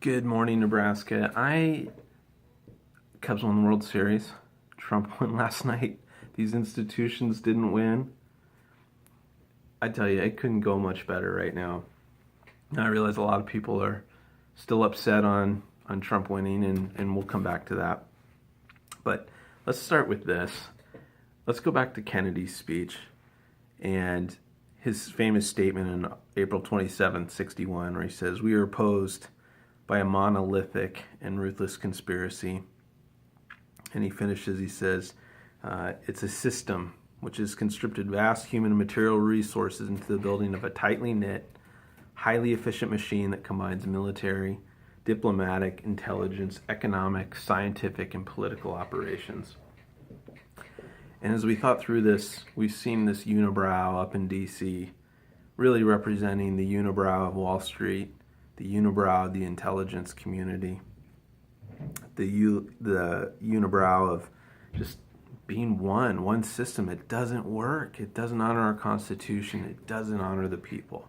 Good morning, Nebraska. Cubs won the World Series. Trump won last night. These institutions didn't win. I tell you, it couldn't go much better right now. I realize a lot of people are still upset on Trump winning, and we'll come back to that. But let's start with this. Let's go back to Kennedy's speech and his famous statement in April 27th, 61, where he says, "We are opposed by a monolithic and ruthless conspiracy." And he finishes, he says, it's a system which has conscripted vast human and material resources into the building of a tightly knit, highly efficient machine that combines military, diplomatic, intelligence, economic, scientific, and political operations. And as we thought through this, we've seen this unibrow up in D.C. really representing the unibrow of Wall Street, the unibrow of the intelligence community, the unibrow of just being one system. It doesn't work. It doesn't honor our Constitution. It doesn't honor the people.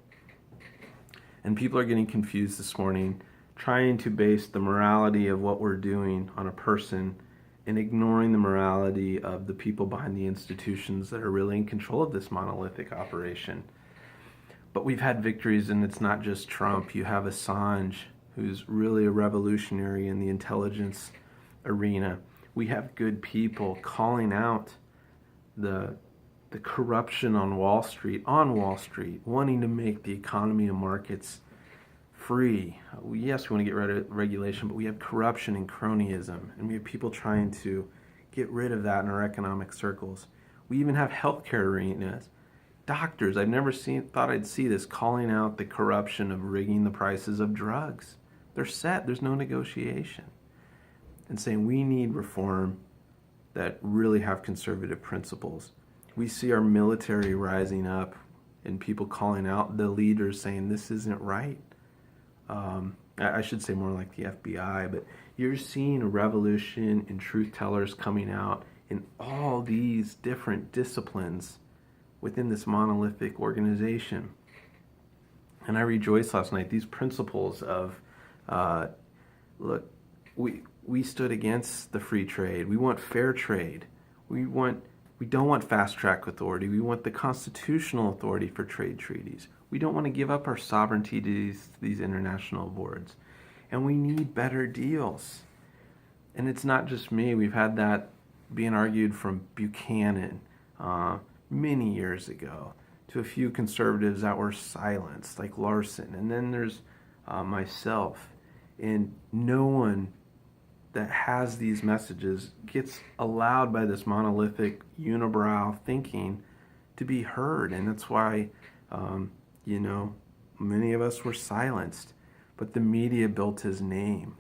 And people are getting confused this morning, trying to base the morality of what we're doing on a person and ignoring the morality of the people behind the institutions that are really in control of this monolithic operation. But we've had victories, and it's not just Trump. You have Assange, who's really a revolutionary in the intelligence arena. We have good people calling out the corruption on Wall Street, wanting to make the economy and markets free. Yes, we want to get rid of regulation, but we have corruption and cronyism, and we have people trying to get rid of that in our economic circles. We even have healthcare arenas. Doctors, I've never thought I'd see this, calling out the corruption of rigging the prices of drugs. They're set, there's no negotiation. And saying we need reform that really have conservative principles. We see our military rising up and people calling out the leaders saying this isn't right. I should say more like the FBI, but you're seeing a revolution in truth tellers coming out in all these different disciplines within this monolithic organization. And I rejoiced last night, these principles of, look, we stood against the free trade. We want fair trade. We don't want fast track authority. We want the constitutional authority for trade treaties. We don't want to give up our sovereignty to these international boards. And we need better deals. And it's not just me. We've had that being argued from Buchanan many years ago to a few conservatives that were silenced, like Larson. And then there's myself. And no one that has these messages gets allowed by this monolithic unibrow thinking to be heard. And that's why, many of us were silenced. But the media built his name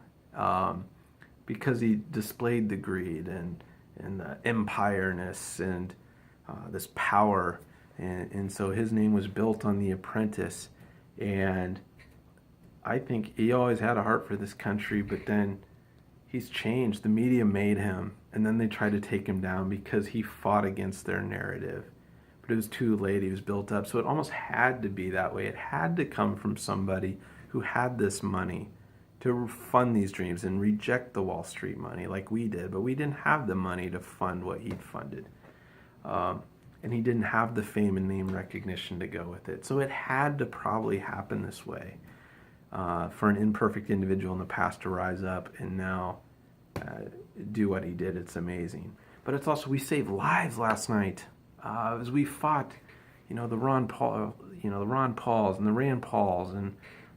because he displayed the greed and the empireness and this power. And so his name was built on The Apprentice. And I think he always had a heart for this country, but then he's changed. The media made him, and then they tried to take him down because he fought against their narrative. But it was too late. He was built up. So it almost had to be that way. It had to come from somebody who had this money to fund these dreams and reject the Wall Street money like we did. But we didn't have the money to fund what he'd funded. And he didn't have the fame and name recognition to go with it. So it had to probably happen this way. For an imperfect individual in the past to rise up and now do what he did. It's amazing. But it's also, we saved lives last night as we fought, the Ron Pauls and the Rand Pauls and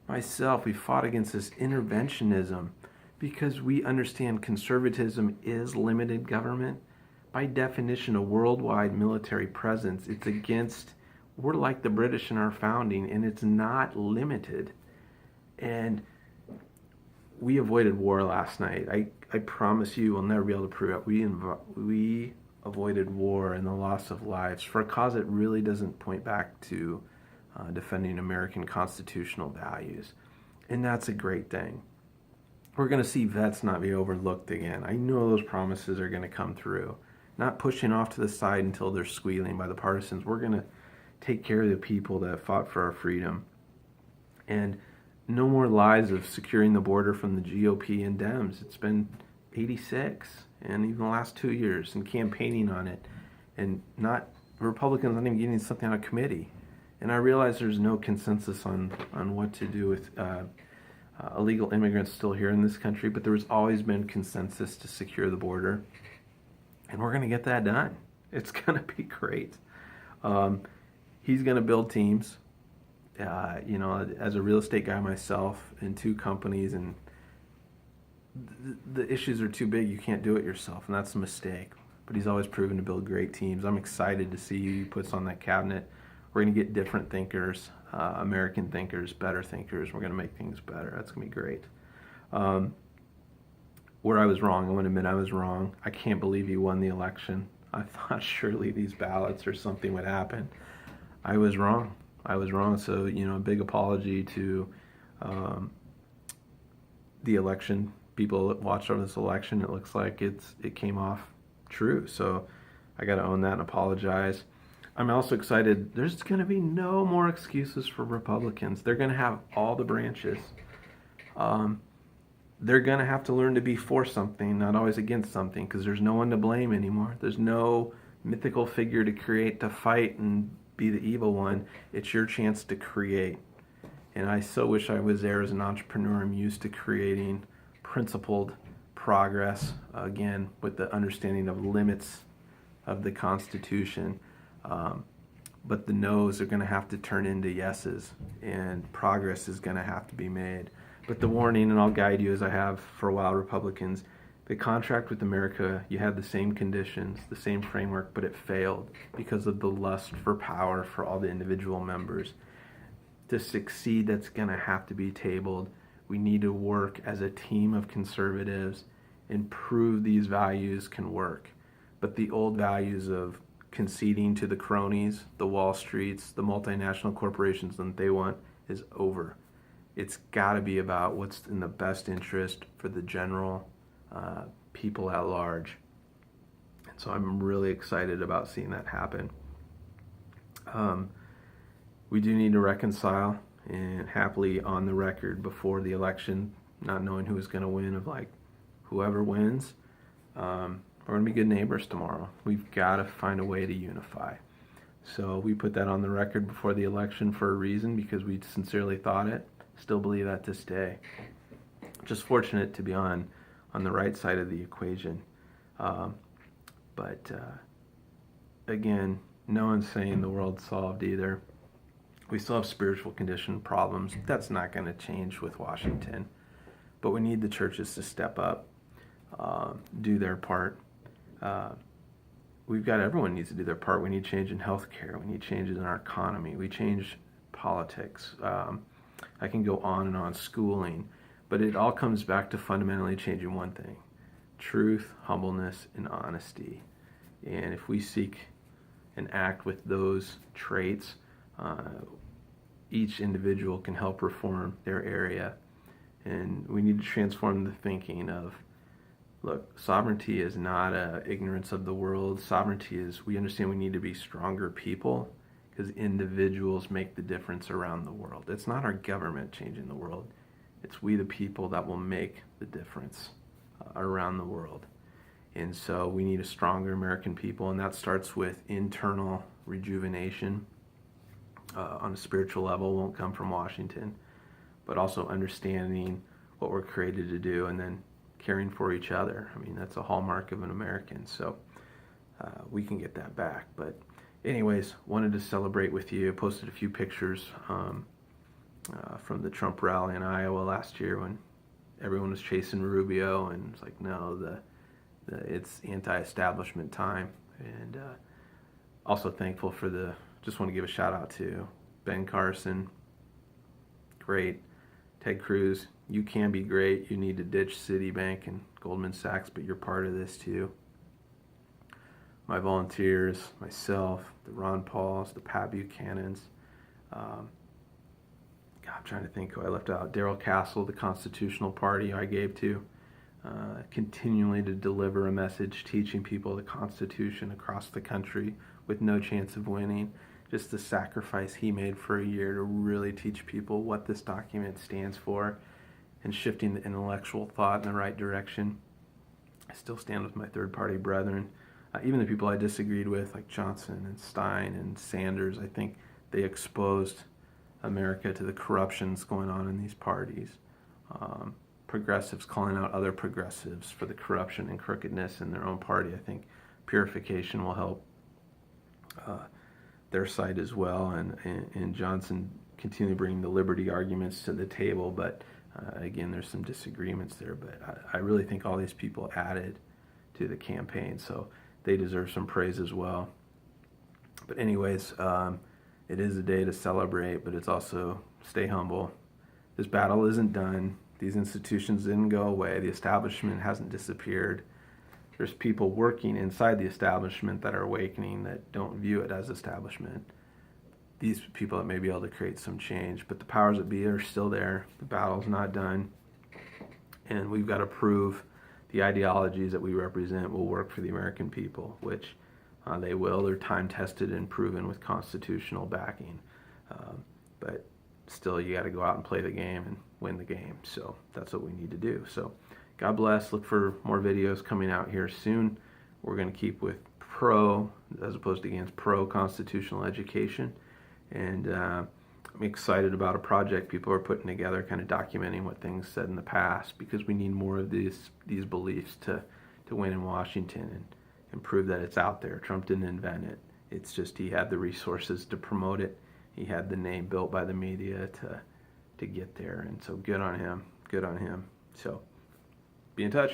myself. We fought against this interventionism because we understand conservatism is limited government. By definition, a worldwide military presence, it's against, we're like the British in our founding, and it's not limited. And we avoided war last night. I promise you, we'll never be able to prove it. We avoided war and the loss of lives for a cause that really doesn't point back to defending American constitutional values. And that's a great thing. We're going to see vets not be overlooked again. I know those promises are going to come through. Not pushing off to the side until they're squealing by the partisans. We're going to take care of the people that fought for our freedom. And no more lies of securing the border from the GOP and Dems. It's been 86, and even the last 2 years, and campaigning on it, and not Republicans not even getting something out of committee. And I realize there's no consensus on what to do with illegal immigrants still here in this country, but there has always been consensus to secure the border, and we're going to get that done. It's going to be great. He's going to build teams. As a real estate guy myself in 2 companies, and the issues are too big, you can't do it yourself, and that's a mistake. But he's always proven to build great teams. I'm excited to see who he puts on that cabinet. We're going to get different thinkers, American thinkers, better thinkers. We're going to make things better. That's going to be great. Where I was wrong, I want to admit I was wrong. I can't believe he won the election. I thought surely these ballots or something would happen. I was wrong. So, a big apology to the election people that watched over this election. It looks like it came off true. So I got to own that and apologize. I'm also excited. There's going to be no more excuses for Republicans. They're going to have all the branches. They're going to have to learn to be for something, not always against something, because there's no one to blame anymore. There's no mythical figure to create to fight and be the evil one. It's your chance to create. And I so wish I was there as an entrepreneur. I'm used to creating principled progress, again, with the understanding of limits of the Constitution. But the no's are going to have to turn into yeses, and progress is going to have to be made. But the warning, and I'll guide you as I have for a while, Republicans, the contract with America, you had the same conditions, the same framework, but it failed because of the lust for power for all the individual members. To succeed, that's going to have to be tabled. We need to work as a team of conservatives and prove these values can work. But the old values of conceding to the cronies, the Wall Streets, the multinational corporations that they want is over. It's got to be about what's in the best interest for the general people at large. And so I'm really excited about seeing that happen. We do need to reconcile, and happily on the record before the election, not knowing who's going to win, of like whoever wins, we're going to be good neighbors tomorrow. We've got to find a way to unify. So we put that on the record before the election for a reason, because we sincerely thought it. Still believe that to this day. Just fortunate to be on the right side of the equation. But again, no one's saying the world's solved either. We still have spiritual condition problems. That's not going to change with Washington. But we need the churches to step up, do their part. Everyone needs to do their part. We need change in healthcare. We need changes in our economy. We change politics. I can go on and on, schooling. But it all comes back to fundamentally changing one thing: truth, humbleness, and honesty. And if we seek and act with those traits, each individual can help reform their area. And we need to transform the thinking of, look, sovereignty is not ignorance of the world. Sovereignty is, we understand we need to be stronger people, because individuals make the difference around the world. It's not our government changing the world. It's we the people that will make the difference around the world. And so we need a stronger American people, and that starts with internal rejuvenation on a spiritual level. Won't come from Washington, but also understanding what we're created to do, and then caring for each other. I mean, that's a hallmark of an American. So we can get that back. But anyways, wanted to celebrate with you. I posted a few pictures from the Trump rally in Iowa last year when everyone was chasing Rubio, and it's like, no, it's anti-establishment time. And also thankful for just want to give a shout out to Ben Carson. Great. Ted Cruz, you can be great. You need to ditch Citibank and Goldman Sachs, but you're part of this too. My volunteers, myself, the Ron Pauls, the Pat Buchanans. I'm trying to think who I left out. Darrell Castle, the Constitutional Party I gave to. Continually to deliver a message teaching people the Constitution across the country with no chance of winning. just the sacrifice he made for a year to really teach people what this document stands for and shifting the intellectual thought in the right direction. I still stand with my third-party brethren. Even the people I disagreed with, like Johnson and Stein and Sanders, I think they exposed America to the corruptions going on in these parties. Progressives calling out other progressives for the corruption and crookedness in their own party. I think purification will help their side as well, and Johnson continue bringing the liberty arguments to the table, but again, there's some disagreements there, but I really think all these people added to the campaign, so they deserve some praise as well. But anyways, it is a day to celebrate, but it's also stay humble. This battle isn't done. These institutions didn't go away. The establishment hasn't disappeared. There's people working inside the establishment that are awakening that don't view it as establishment. These people that may be able to create some change, but the powers that be are still there. The battle's not done, and we've got to prove the ideologies that we represent will work for the American people, which they will. They're time-tested and proven with constitutional backing, but still, you got to go out and play the game and win the game. So that's what we need to do. So God bless. Look for more videos coming out here soon. We're going to keep with pro as opposed to against pro-constitutional education. And I'm excited about a project people are putting together, kind of documenting what things said in the past, because we need more of these beliefs to win in Washington and prove that it's out there. Trump didn't invent it. It's just he had the resources to promote it. He had the name built by the media to get there. And so good on him. Good on him. So be in touch.